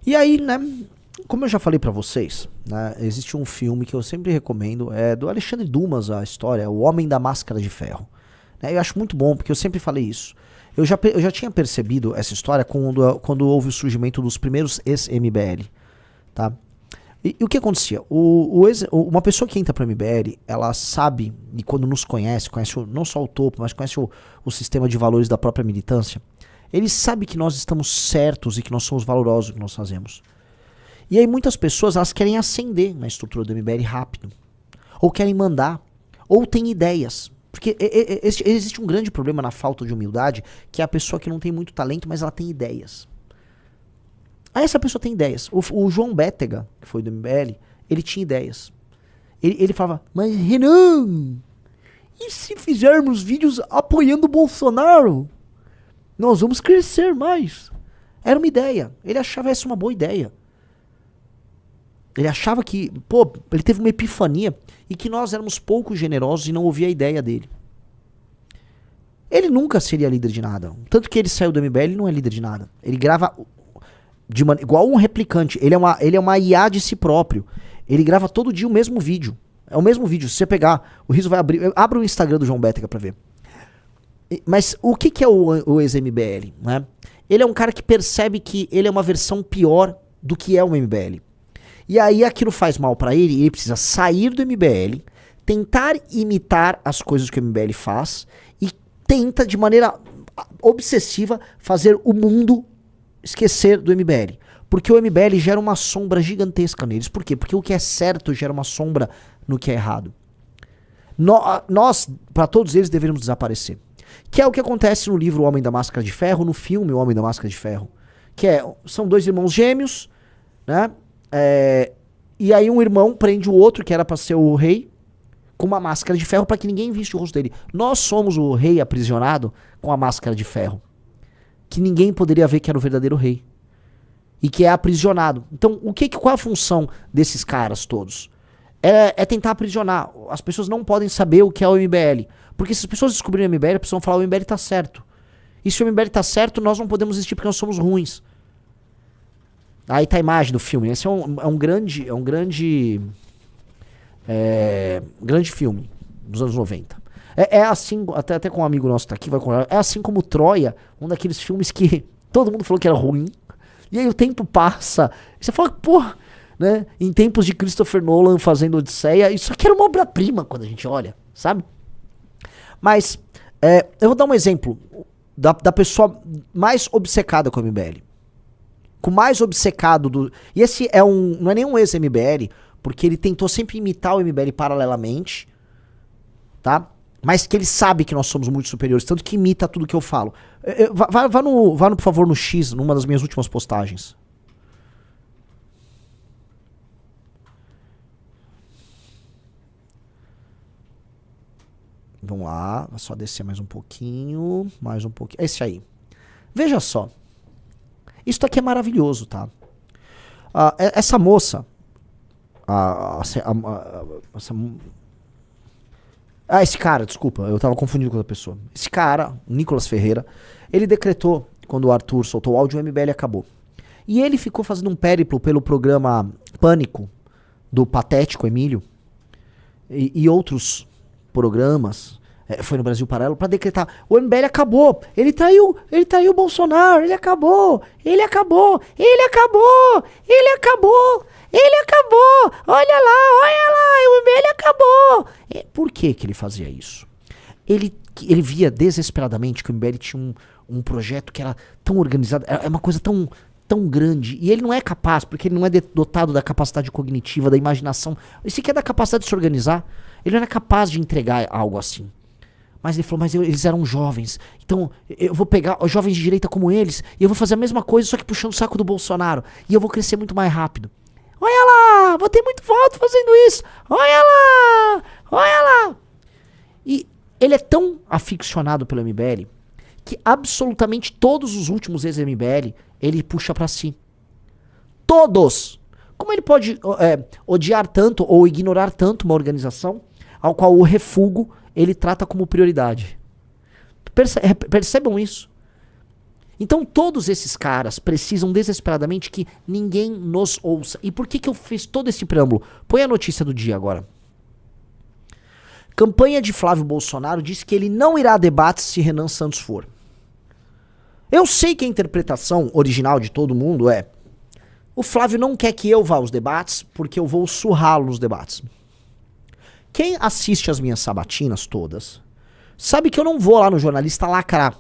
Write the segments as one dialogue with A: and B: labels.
A: E aí, né, como eu já falei pra vocês, né, existe um filme que eu sempre recomendo, é do Alexandre Dumas, a história, O Homem da Máscara de Ferro. Né, eu acho muito bom, porque eu sempre falei isso. Eu já tinha percebido essa história quando houve o surgimento dos primeiros ex-MBL, tá? E o que acontecia? Uma pessoa que entra para o MBL, ela sabe, e quando nos conhece não só o topo, mas conhece o sistema de valores da própria militância, ele sabe que nós estamos certos e que nós somos valorosos no que nós fazemos. E aí muitas pessoas, elas querem ascender na estrutura do MBL rápido, ou querem mandar, ou têm ideias. Porque existe um grande problema na falta de humildade, que é a pessoa que não tem muito talento, mas ela tem ideias. Aí essa pessoa tem ideias. O João Bétega, que foi do MBL, ele tinha ideias. Ele falava, mas Renan, e se fizermos vídeos apoiando o Bolsonaro? Nós vamos crescer mais. Era uma ideia. Ele achava essa uma boa ideia. Ele achava que, ele teve uma epifania e que nós éramos pouco generosos e não ouvia a ideia dele. Ele nunca seria líder de nada. Tanto que ele saiu do MBL, ele não é líder de nada. Ele grava igual um replicante. Ele é uma IA de si próprio. Ele grava todo dia o mesmo vídeo. É o mesmo vídeo. Se você pegar, o Riso vai abrir. Abra o Instagram do João Bétega pra ver. Mas o que é o ex-MBL? Né? Ele é um cara que percebe que ele é uma versão pior do que é o MBL. E aí aquilo faz mal pra ele e ele precisa sair do MBL, tentar imitar as coisas que o MBL faz e tenta de maneira obsessiva fazer o mundo esquecer do MBL. Porque o MBL gera uma sombra gigantesca neles. Por quê? Porque o que é certo gera uma sombra no que é errado. Nós, pra todos eles, deveríamos desaparecer. Que é o que acontece no livro O Homem da Máscara de Ferro, no filme O Homem da Máscara de Ferro. São dois irmãos gêmeos, né? E aí um irmão prende o outro, que era pra ser o rei, com uma máscara de ferro pra que ninguém visse o rosto dele. Nós somos o rei aprisionado com a máscara de ferro. Que ninguém poderia ver que era o verdadeiro rei. E que é aprisionado. Então, qual é a função desses caras todos? É tentar aprisionar. As pessoas não podem saber o que é o MBL. Porque se as pessoas descobrirem o MBL, as pessoas vão falar o MBL tá certo. E se o MBL tá certo, nós não podemos existir porque nós somos ruins. Aí tá a imagem do filme. Esse é um grande filme dos anos 90. É assim, até com um amigo nosso que tá aqui, é assim como Troia, um daqueles filmes que todo mundo falou que era ruim. E aí o tempo passa. E você fala, né? Em tempos de Christopher Nolan fazendo Odisseia, isso aqui era uma obra-prima quando a gente olha, sabe? Mas eu vou dar um exemplo da pessoa mais obcecada com o MBL. Com o mais obcecado E esse não é nenhum ex-MBL, porque ele tentou sempre imitar o MBL paralelamente, tá? Mas que ele sabe que nós somos muito superiores, tanto que imita tudo que eu falo. Vá por favor, no X, numa das minhas últimas postagens. Vamos lá, vou só descer mais um pouquinho, Esse aí. Veja só. Isso aqui é maravilhoso, tá? Essa moça... esse cara, desculpa, eu tava confundindo com outra pessoa. Esse cara, Nicolas Ferreira, ele decretou, quando o Arthur soltou o áudio, o MBL acabou. E ele ficou fazendo um périplo pelo programa Pânico, do Patético Emílio, e outros programas, foi no Brasil Paralelo, pra decretar, o MBL acabou, ele traiu o Bolsonaro, ele acabou, olha lá, o MBL acabou. Por que ele fazia isso? Ele via desesperadamente que o MBL tinha um projeto que era tão organizado, é uma coisa tão grande, e ele não é capaz, porque ele não é dotado da capacidade cognitiva, da imaginação, e sequer da capacidade de se organizar, ele não era capaz de entregar algo assim. Mas ele falou, mas eles eram jovens, então eu vou pegar os jovens de direita como eles, e eu vou fazer a mesma coisa, só que puxando o saco do Bolsonaro, e eu vou crescer muito mais rápido. Olha lá, vou ter muito voto fazendo isso, olha lá. E ele é tão aficionado pelo MBL, que absolutamente todos os últimos ex-MBL, ele puxa pra si. Todos! Como ele pode odiar tanto ou ignorar tanto uma organização ao qual o refúgio ele trata como prioridade? Percebam isso. Então todos esses caras precisam desesperadamente que ninguém nos ouça. E por que eu fiz todo esse preâmbulo? Põe a notícia do dia agora. Campanha de Flávio Bolsonaro diz que ele não irá a debates se Renan Santos for. Eu sei que a interpretação original de todo mundo é: o Flávio não quer que eu vá aos debates porque eu vou surrá-lo nos debates. Quem assiste as minhas sabatinas todas sabe que eu não vou lá no jornalista lacrar.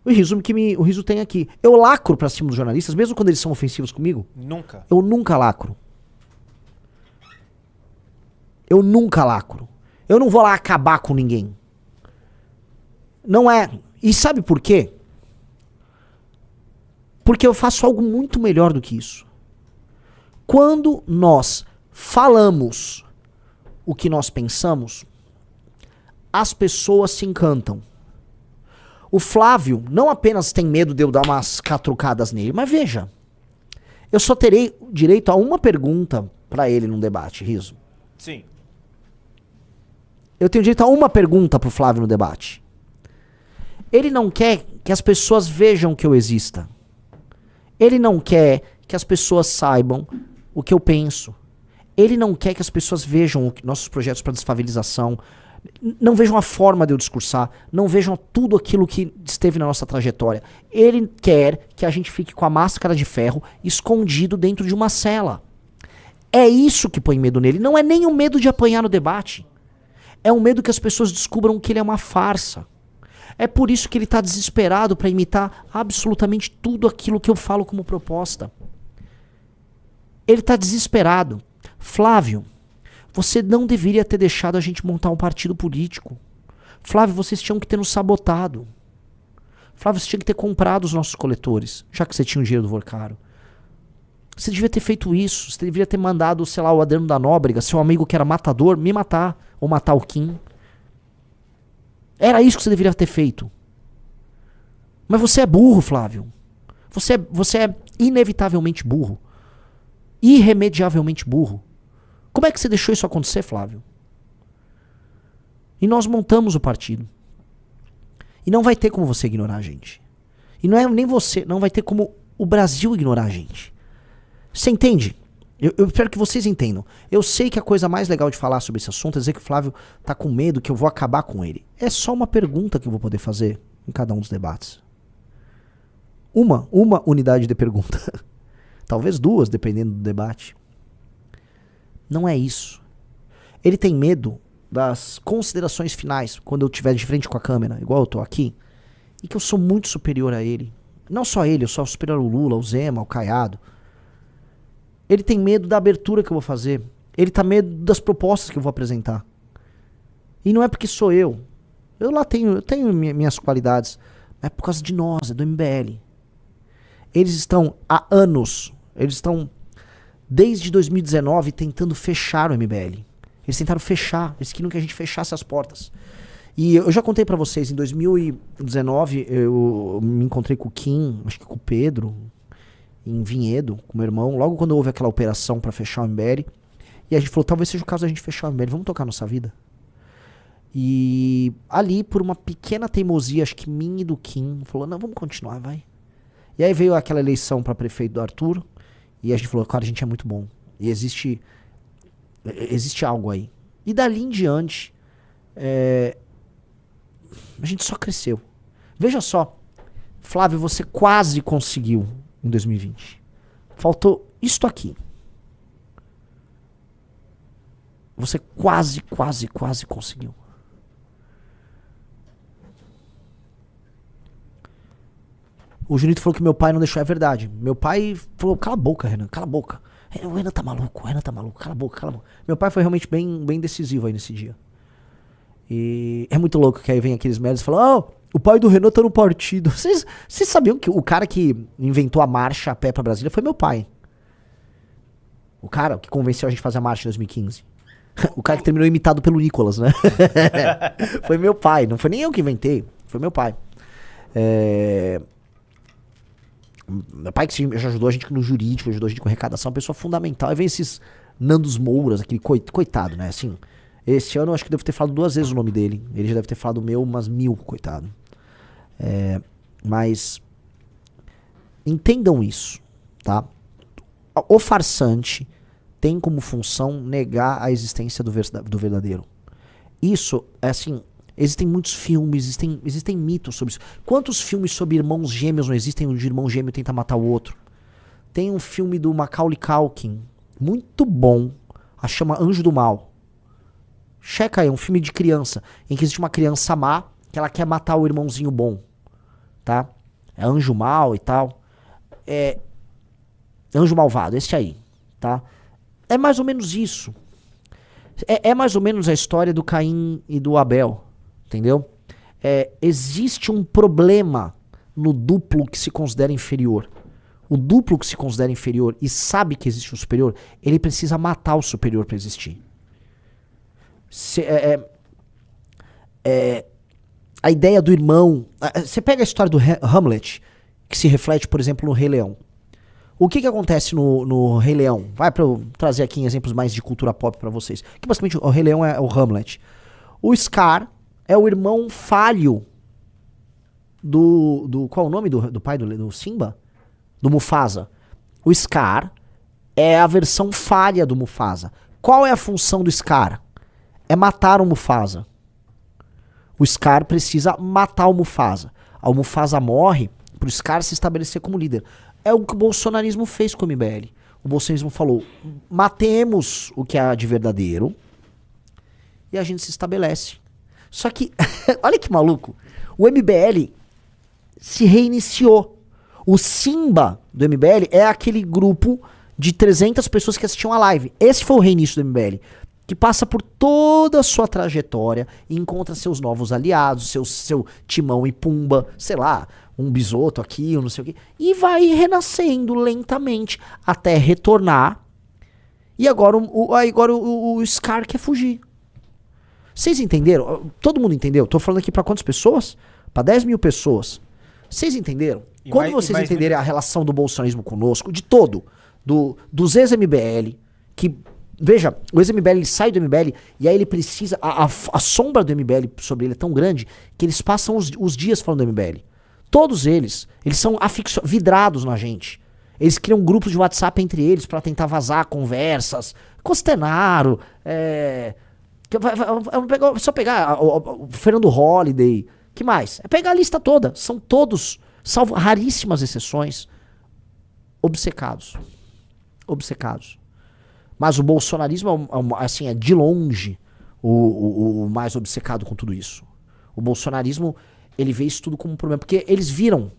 A: O riso tem aqui. Eu lacro pra cima dos jornalistas, mesmo quando eles são ofensivos comigo?
B: Nunca.
A: Eu nunca lacro. Eu nunca lacro. Eu não vou lá acabar com ninguém. Não é. E sabe por quê? Porque eu faço algo muito melhor do que isso. Quando nós falamos o que nós pensamos, as pessoas se encantam. O Flávio não apenas tem medo de eu dar umas catrucadas nele, mas veja, eu só terei direito a uma pergunta pra ele num debate, Riso.
B: Sim.
A: Eu tenho direito a uma pergunta pro Flávio no debate. Ele não quer que as pessoas vejam que eu exista. Ele não quer que as pessoas saibam o que eu penso. Ele não quer que as pessoas vejam nossos projetos para desfavelização, não vejam a forma de eu discursar, não vejam tudo aquilo que esteve na nossa trajetória. Ele quer que a gente fique com a máscara de ferro escondido dentro de uma cela. É isso que põe medo nele. Não é nem o medo de apanhar no debate. É um medo que as pessoas descubram que ele é uma farsa. É por isso que ele está desesperado para imitar absolutamente tudo aquilo que eu falo como proposta. Ele está desesperado. Flávio, você não deveria ter deixado a gente montar um partido político. Flávio, vocês tinham que ter nos sabotado. Flávio, você tinha que ter comprado os nossos coletores, já que você tinha o dinheiro do Vorcaro. Você devia ter feito isso. Você deveria ter mandado, sei lá, o Adriano da Nóbrega, seu amigo que era matador, me matar. Ou matar o Kim. Era isso que você deveria ter feito. Mas você é burro, Flávio. Você é inevitavelmente burro. Irremediavelmente burro. Como é que você deixou isso acontecer, Flávio? E nós montamos o partido. E não vai ter como você ignorar a gente. E não é nem você, não vai ter como o Brasil ignorar a gente. Você entende? Eu espero que vocês entendam. Eu sei que a coisa mais legal de falar sobre esse assunto é dizer que o Flávio tá com medo que eu vou acabar com ele. É só uma pergunta que eu vou poder fazer em cada um dos debates. Uma unidade de pergunta. Talvez duas, dependendo do debate. Não é isso. Ele tem medo das considerações finais, quando eu estiver de frente com a câmera, igual eu tô aqui, e que eu sou muito superior a ele. Não só ele, eu sou superior ao Lula, ao Zema, ao Caiado. Ele tem medo da abertura que eu vou fazer. Ele tá medo das propostas que eu vou apresentar. E não é porque sou eu. Eu tenho minhas qualidades. É por causa de nós, é do MBL. Eles estão há anos, eles estão desde 2019 tentando fechar o MBL. Eles tentaram fechar, eles queriam que a gente fechasse as portas. E eu já contei pra vocês, em 2019 eu me encontrei com o Kim, acho que com o Pedro, em Vinhedo, com meu irmão, logo quando houve aquela operação pra fechar o MBL. E a gente falou, talvez seja o caso da gente fechar o MBL, vamos tocar nossa vida. E ali, por uma pequena teimosia, acho que minha e do Kim, falou, não, vamos continuar, vai. E aí veio aquela eleição pra prefeito do Arthur, e a gente falou, cara, a gente é muito bom. E existe algo aí. E dali em diante, a gente só cresceu. Veja só, Flávio, você quase conseguiu em 2020. Faltou isto aqui. Você quase conseguiu. O Junito falou que meu pai não deixou, é verdade. Meu pai falou, cala a boca, Renan, cala a boca. O Renan tá maluco, cala a boca. Meu pai foi realmente bem decisivo aí nesse dia. E é muito louco que aí vem aqueles merdas e falam, o pai do Renan tá no partido. Vocês sabiam que o cara que inventou a marcha a pé pra Brasília foi meu pai? O cara que convenceu a gente a fazer a marcha em 2015. O cara que terminou imitado pelo Nicolas, né? Foi meu pai, não foi nem eu que inventei, foi meu pai. Meu pai que já ajudou a gente no jurídico, ajudou a gente com arrecadação, uma pessoa fundamental. Aí vem esses Nandos Mouras, aquele coitado, né? Assim, esse ano eu acho que eu devo ter falado 2 vezes o nome dele. Ele já deve ter falado o meu umas 1000, coitado. Mas Entendam isso, tá? O farsante tem como função negar a existência do verdadeiro. Isso, é assim, existem muitos filmes, existem mitos sobre isso. Quantos filmes sobre irmãos gêmeos não existem onde o irmão gêmeo tenta matar o outro? Tem um filme do Macaulay Culkin, muito bom, chama Anjo do Mal. Checa aí, é um filme de criança, em que existe uma criança má, que ela quer matar o irmãozinho bom, tá? É Anjo Mal e tal. É Anjo Malvado, esse aí, tá? É mais ou menos isso. É mais ou menos a história do Caim e do Abel, entendeu? Existe um problema no duplo que se considera inferior. O duplo que se considera inferior e sabe que existe um superior, ele precisa matar o superior para existir. A ideia do irmão... Você pega a história do Hamlet, que se reflete, por exemplo, no Rei Leão. O que acontece no Rei Leão? Vai para eu trazer aqui exemplos mais de cultura pop para vocês. Que basicamente o Rei Leão é o Hamlet. O Scar é o irmão falho qual é o nome do pai do Simba? Do Mufasa. O Scar é a versão falha do Mufasa. Qual é a função do Scar? É matar o Mufasa. O Scar precisa matar o Mufasa. O Mufasa morre pro Scar se estabelecer como líder. É o que o bolsonarismo fez com o MBL. O bolsonarismo falou, matemos o que há de verdadeiro e a gente se estabelece. Só que, olha que maluco, o MBL se reiniciou. O Simba do MBL é aquele grupo de 300 pessoas que assistiam a live. Esse foi o reinício do MBL, que passa por toda a sua trajetória e encontra seus novos aliados, seu Timão e Pumba, sei lá, um Bisoto aqui, ou não sei o quê, e vai renascendo lentamente até retornar. E agora o Scar quer fugir. Vocês entenderam? Todo mundo entendeu? Tô falando aqui pra quantas pessoas? Pra 10 mil pessoas. Vocês entenderam? Quando vocês entenderem a relação do bolsonarismo conosco, de todo, dos ex-MBL, que, veja, o ex-MBL ele sai do MBL e aí ele precisa, a sombra do MBL sobre ele é tão grande que eles passam os dias falando do MBL. Todos eles são vidrados na gente. Eles criam grupos de WhatsApp entre eles pra tentar vazar conversas. Costenaro, só pegar o Fernando Holliday, que mais? É pegar a lista toda. São todos, salvo raríssimas exceções, obcecados. Obcecados. Mas o bolsonarismo assim, é de longe o mais obcecado com tudo isso. O bolsonarismo, ele vê isso tudo como um problema. Porque eles viram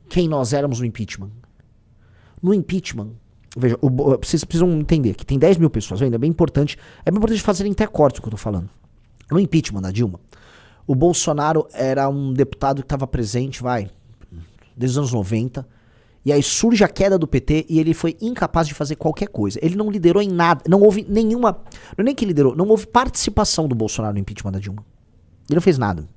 A: quem nós éramos no impeachment. No impeachment, veja, vocês precisam entender que tem 10 mil pessoas, ainda é bem importante fazerem até corte o que eu tô falando. No impeachment da Dilma, o Bolsonaro era um deputado que estava presente, desde os anos 90, e aí surge a queda do PT e ele foi incapaz de fazer qualquer coisa. Ele não liderou em nada, não houve nenhuma, não é nem que liderou, não houve participação do Bolsonaro no impeachment da Dilma. Ele não fez nada.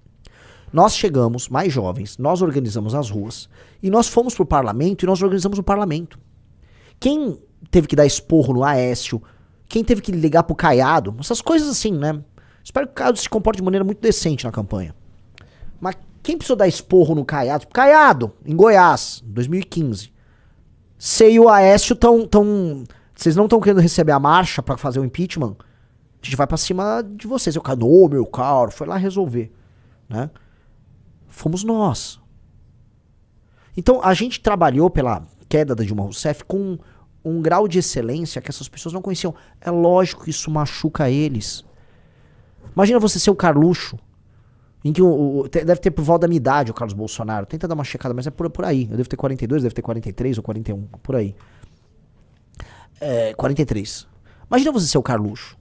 A: Nós chegamos, mais jovens, nós organizamos as ruas, e nós fomos pro parlamento e nós organizamos o parlamento. Quem teve que dar esporro no Aécio, quem teve que ligar pro Caiado, essas coisas assim, né? Espero que o Caiado se comporte de maneira muito decente na campanha. Mas quem precisou dar esporro no Caiado? Caiado, em Goiás, 2015. Você e o Aécio vocês não estão querendo receber a marcha pra fazer o impeachment? A gente vai pra cima de vocês. Eu, meu caro, foi lá resolver, né? Fomos nós. Então, a gente trabalhou pela queda da Dilma Rousseff com um grau de excelência que essas pessoas não conheciam. É lógico que isso machuca eles. Imagina você ser o Carluxo, em que deve ter por volta da minha idade o Carlos Bolsonaro. Tenta dar uma checada, mas é por aí. Eu devo ter 42, deve ter 43 ou 41, por aí. 43. Imagina você ser o Carluxo.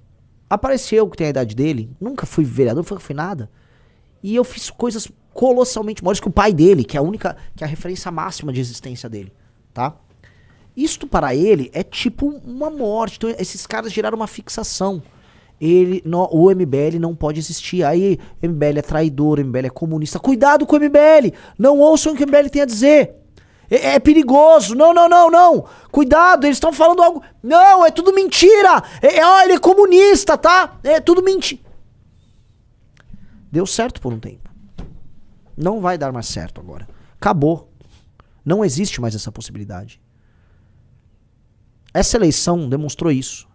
A: Apareceu que tem a idade dele, nunca fui vereador, nunca fui nada. E eu fiz coisas colossalmente maiores que o pai dele, que é a referência máxima de existência dele, tá? Isto para ele é tipo uma morte. Então esses caras geraram uma fixação. O MBL não pode existir. Aí MBL é traidor, MBL é comunista. Cuidado com o MBL! Não ouçam o que o MBL tem a dizer. É perigoso. Não. Cuidado, eles estão falando algo. Não, é tudo mentira. Ele é comunista, tá? É tudo mentira. Deu certo por um tempo. Não vai dar mais certo agora. Acabou. Não existe mais essa possibilidade. Essa eleição demonstrou isso.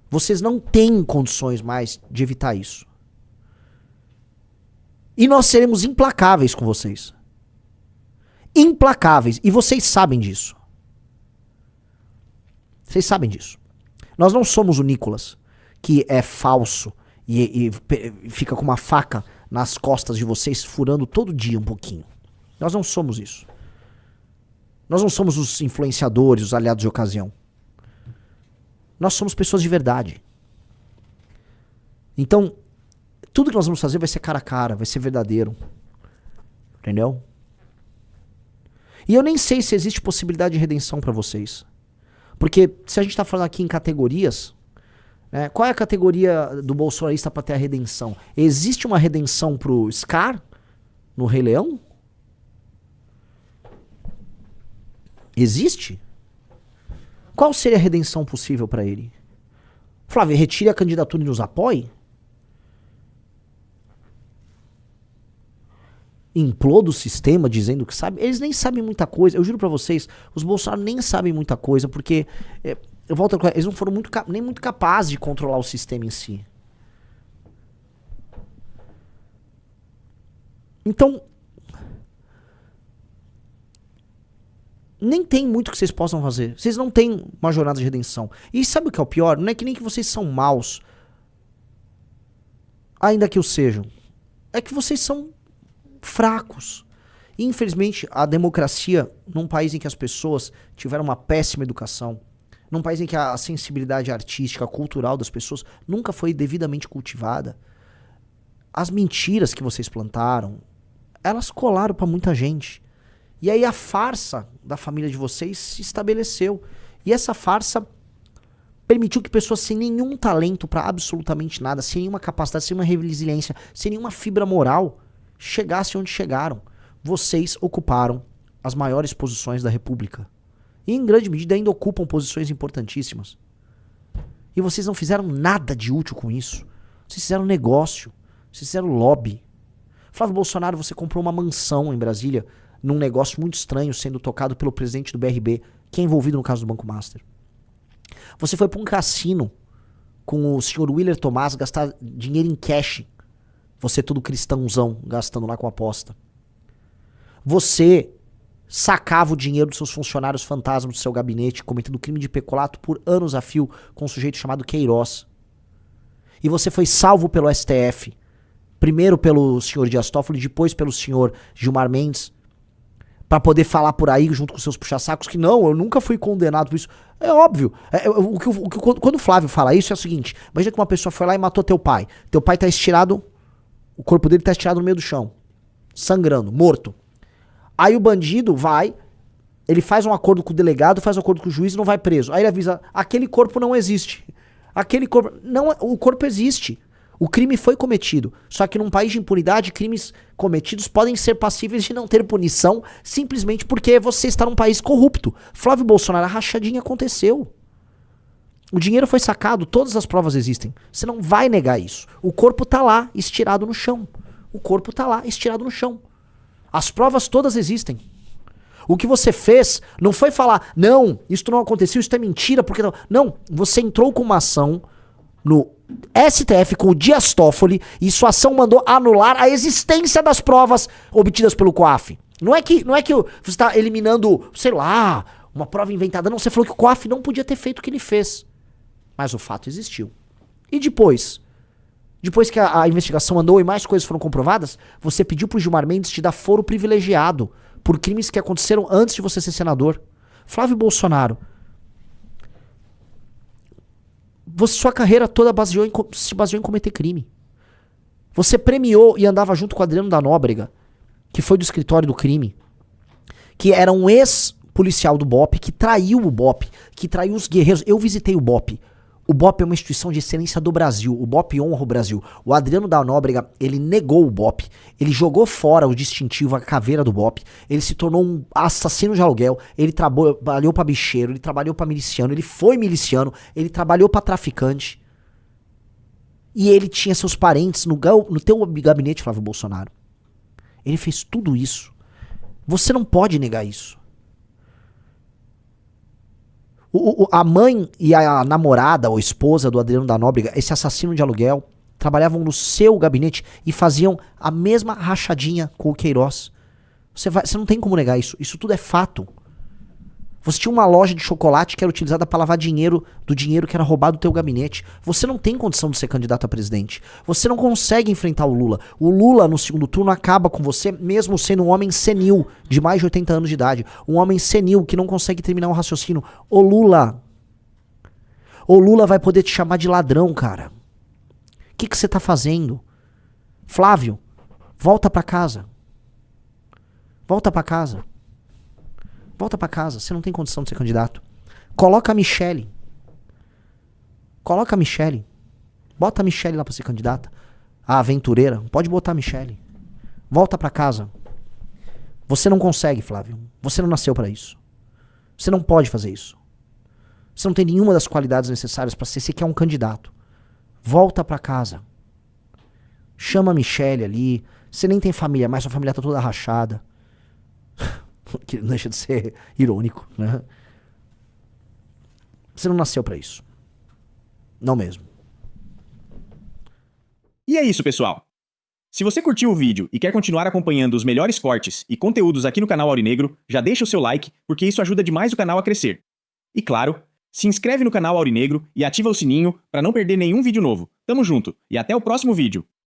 A: Vocês não têm condições mais de evitar isso. E nós seremos implacáveis com vocês. Implacáveis. E vocês sabem disso. Vocês sabem disso. Nós não somos o Nicolas, que é falso e fica com uma faca nas costas de vocês, furando todo dia um pouquinho. Nós não somos isso. Nós não somos os influenciadores, os aliados de ocasião. Nós somos pessoas de verdade. Então, tudo que nós vamos fazer vai ser cara a cara, vai ser verdadeiro. Entendeu? E eu nem sei se existe possibilidade de redenção pra vocês. Porque se a gente tá falando aqui em categorias, né, qual é a categoria do bolsonarista pra ter a redenção? Existe uma redenção pro Scar no Rei Leão? Existe? Qual seria a redenção possível pra ele? Flávio, retire a candidatura e nos apoie? Imploda o sistema dizendo que sabe? Eles nem sabem muita coisa. Eu juro pra vocês, os Bolsonaro nem sabem muita coisa, porque eu volto a falar, eles não foram nem muito capazes de controlar o sistema em si. Então, nem tem muito que vocês possam fazer. Vocês não têm uma jornada de redenção. E sabe o que é o pior? Não é que nem que vocês são maus, ainda que o sejam. É que vocês são fracos. E, infelizmente, a democracia, num país em que as pessoas tiveram uma péssima educação, num país em que a sensibilidade artística, cultural das pessoas nunca foi devidamente cultivada, as mentiras que vocês plantaram, elas colaram pra muita gente. E aí a farsa da família de vocês se estabeleceu. E essa farsa permitiu que pessoas sem nenhum talento pra absolutamente nada, sem nenhuma capacidade, sem uma resiliência, sem nenhuma fibra moral, chegassem onde chegaram. Vocês ocuparam as maiores posições da República. E em grande medida ainda ocupam posições importantíssimas. E vocês não fizeram nada de útil com isso. Vocês fizeram negócio. Vocês fizeram lobby. Flávio Bolsonaro, você comprou uma mansão em Brasília, num negócio muito estranho, sendo tocado pelo presidente do BRB, que é envolvido no caso do Banco Master. Você foi para um cassino com o senhor Willer Tomás gastar dinheiro em cash. Você todo cristãozão, gastando lá com aposta. Você sacava o dinheiro dos seus funcionários fantasmas do seu gabinete, cometendo crime de peculato por anos a fio com um sujeito chamado Queiroz. E você foi salvo pelo STF, primeiro pelo senhor Dias Toffoli, depois pelo senhor Gilmar Mendes, pra poder falar por aí junto com seus puxa-sacos que não, eu nunca fui condenado por isso. É óbvio. Quando o Flávio fala isso é o seguinte: imagina que uma pessoa foi lá e matou teu pai. Teu pai tá estirado, o corpo dele tá estirado no meio do chão, sangrando, morto. Aí o bandido vai, ele faz um acordo com o delegado, faz um acordo com o juiz e não vai preso. Aí ele avisa, aquele corpo não existe. Aquele corpo, não, o corpo existe. O crime foi cometido. Só que num país de impunidade, crimes cometidos podem ser passíveis de não ter punição simplesmente porque você está num país corrupto. Flávio Bolsonaro, a rachadinha aconteceu. O dinheiro foi sacado, todas as provas existem. Você não vai negar isso. O corpo tá lá, estirado no chão. O corpo tá lá, estirado no chão. As provas todas existem. O que você fez não foi falar, não, isso não aconteceu, isso é mentira, porque não. Não, você entrou com uma ação no STF com o Dias Toffoli e sua ação mandou anular a existência das provas obtidas pelo COAF. Não é que você está eliminando, sei lá, uma prova inventada. Não, você falou que o COAF não podia ter feito o que ele fez. Mas o fato existiu. E depois que a investigação andou e mais coisas foram comprovadas, você pediu pro Gilmar Mendes te dar foro privilegiado por crimes que aconteceram antes de você ser senador. Flávio Bolsonaro, sua carreira toda se baseou em cometer crime. Você premiou e andava junto com o Adriano da Nóbrega, que foi do escritório do crime, que era um ex-policial do BOPE, que traiu o BOPE, que traiu os guerreiros. Eu visitei o BOPE. O BOPE é uma instituição de excelência do Brasil. O BOPE honra o Brasil. O Adriano da Nóbrega, ele negou o BOPE. Ele jogou fora o distintivo, a caveira do BOPE. Ele se tornou um assassino de aluguel. Ele trabalhou pra bicheiro, ele trabalhou pra miliciano, ele foi miliciano, ele trabalhou pra traficante. E ele tinha seus parentes no teu gabinete, Flávio Bolsonaro. Ele fez tudo isso. Você não pode negar isso. A mãe e a namorada ou esposa do Adriano da Nóbrega, esse assassino de aluguel, trabalhavam no seu gabinete e faziam a mesma rachadinha com o Queiroz. Você não tem como negar isso. Isso tudo é fato. Você tinha uma loja de chocolate que era utilizada para lavar dinheiro do dinheiro que era roubado do teu gabinete. Você não tem condição de ser candidato a presidente. Você não consegue enfrentar o Lula. O Lula, no segundo turno, acaba com você, mesmo sendo um homem senil, de mais de 80 anos de idade. Um homem senil que não consegue terminar um raciocínio. O Lula vai poder te chamar de ladrão, cara. O que você tá fazendo? Flávio, volta pra casa. Volta pra casa. Volta pra casa, você não tem condição de ser candidato. Coloca a Michelle. Coloca a Michelle. Bota a Michelle lá pra ser candidata. A aventureira, pode botar a Michelle. Volta pra casa. Você não consegue, Flávio. Você não nasceu pra isso. Você não pode fazer isso. Você não tem nenhuma das qualidades necessárias pra ser sequer um candidato. Volta pra casa. Chama a Michelle ali. Você nem tem família, mas sua família tá toda rachada. Que não deixa de ser irônico, né? Você não nasceu pra isso. Não mesmo.
B: E é isso, pessoal. Se você curtiu o vídeo e quer continuar acompanhando os melhores cortes e conteúdos aqui no canal Aurinegro, já deixa o seu like, porque isso ajuda demais o canal a crescer. E claro, se inscreve no canal Aurinegro e ativa o sininho para não perder nenhum vídeo novo. Tamo junto e até o próximo vídeo.